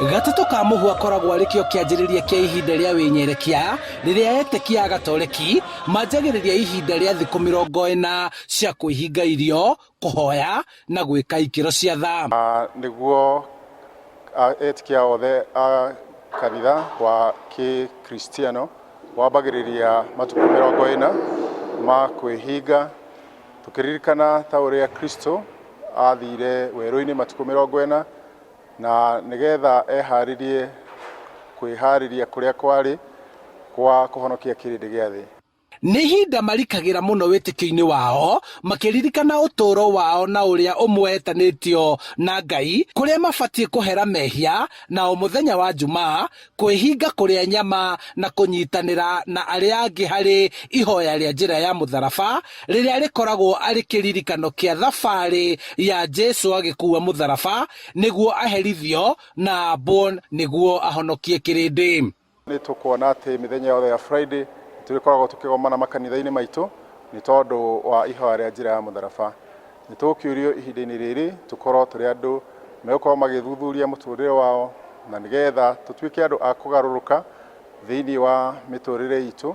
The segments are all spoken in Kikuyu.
Gatatũ ka mũhu akoragwo arĩ kĩo kĩanjĩrĩria kĩa ihinda rĩa wĩnyerekia rĩrĩa etĩkia a Gatoreki manjagĩrĩria ihinda rĩa thikũ 40 cia kwĩhinga irio, kũhoya na gwĩka ikĩro cia tha. Nĩguo etĩkia othe a kanitha wa Kikristiano wambagĩrĩria matukũ 40 ma kwĩhinga, tũkĩririkana ta ũrĩa Kristo athire werũ-inĩ matukũ 40 na nigetha eharĩrie kwĩharĩria kũrĩa kwarĩ kwa kũhonokia kĩrĩndĩ gĩa thĩ. Nĩ ihinda marikagĩra mũno wĩtĩkio-inĩ wao, makĩririkana ũtũũro wao na ũrĩa ũmwe etanĩtio na Ngai, kũrĩa mabatiĩ kũhera mehia na o mũthenya wa Jumaa kwĩhinga kũrĩa nyama na kũnyitanĩra na arĩa angĩ harĩ ihoya rĩa njĩra ya mũtharaba, rĩrĩa rĩkoragwo arĩ kĩririkano kĩa thabarĩ ya Jesũ agĩkua mũtharaba nĩguo aherithio na ambwo nĩguo ahonokie kĩrĩndĩ. Nĩ tũkuona atĩ mĩthenya yothe ya Friday tũkoragwo tũkĩgomana makanitha-inĩ maitũ nĩ tondũ wa ihoya rĩa njĩra ya mũtharaba. Nĩ tũkĩũrio ihinda-inĩ rĩrĩ tũkorwo tũrĩ andũ megũkorwo magĩthuthuria mũtũrĩre wao na nĩgetha tũtuĩke andũ a kũgarũrũka thĩinĩ wa mĩtũrĩre itũ,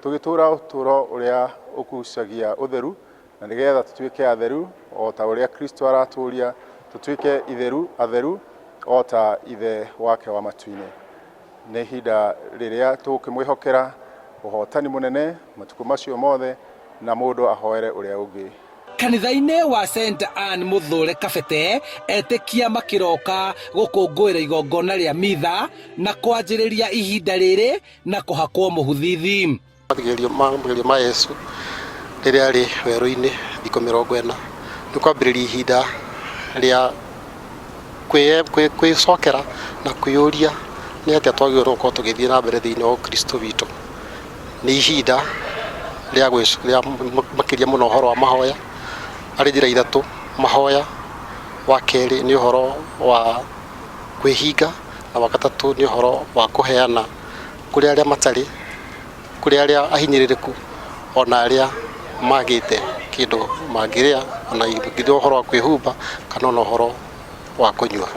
tũgĩtũra ũtũũro ũrĩa ũgucagia ũtheru na nĩgetha tũtuĩke atheru o ta ũrĩa Kristo aratũũria tũtuĩke atheru o ta ithe wake wa matu-inĩ. Nĩ ihinda rĩrĩa tũkĩmwĩhokera ũhotani mũnene matukũ macio mothe na mũndũ ahoere ũrĩa ũngĩ. Kanitha-inĩ wa St. Anne Mũthũre Kabete, etĩkia makĩroka gũkũngũĩra igongona rĩa mitha na kwanjĩrĩria ihinda rĩrĩ na kũhakwo mũhuthithi. Magerio ma Yesu rĩrĩa arĩ werũ-inĩ thikũ 40 nĩ kwambĩrĩria ihinda rĩa kwĩcokera na kwĩyũria nĩ atĩa twagĩrĩirwo gũkorwo tũgĩthiĩ na mbere thĩinĩ wa Kristo witũ. Nĩ ihinda rĩa makĩria mũno ũhoro wa mahoya arĩ njĩra ithatũ: mahoya, wa kerĩ nĩ ũhoro wa kwĩhinga, na wa gatatũ nĩ ũhoro wa kũheana kũrĩ arĩa matarĩ, kũrĩ arĩa ahinyĩrĩrĩku, ona arĩa magĩte kĩndũ mangĩrĩa, ona ũhoro wa kwĩhumba kana ona ũhoro wa kũnyua.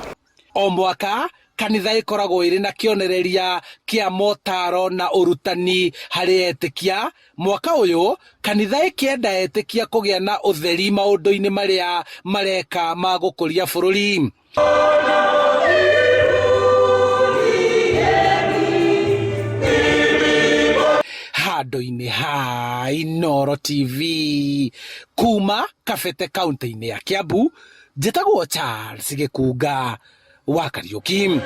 O mwaka kanitha ĩkoragwo ĩrĩ na kĩonereria kĩa motaro na ũrutani harĩ etĩkia. Mwaka ũyũ kanitha ĩkĩenda etĩkia kũgĩa na ũtheri maũndũ-inĩ marĩa mareka ma gũkũria bũrũri. Handũ-inĩ ha Inooro TV kuma Kabete kaũntĩ-inĩ ya Kiambu, njĩtagwo Charles Gĩkunga wa Kariũki.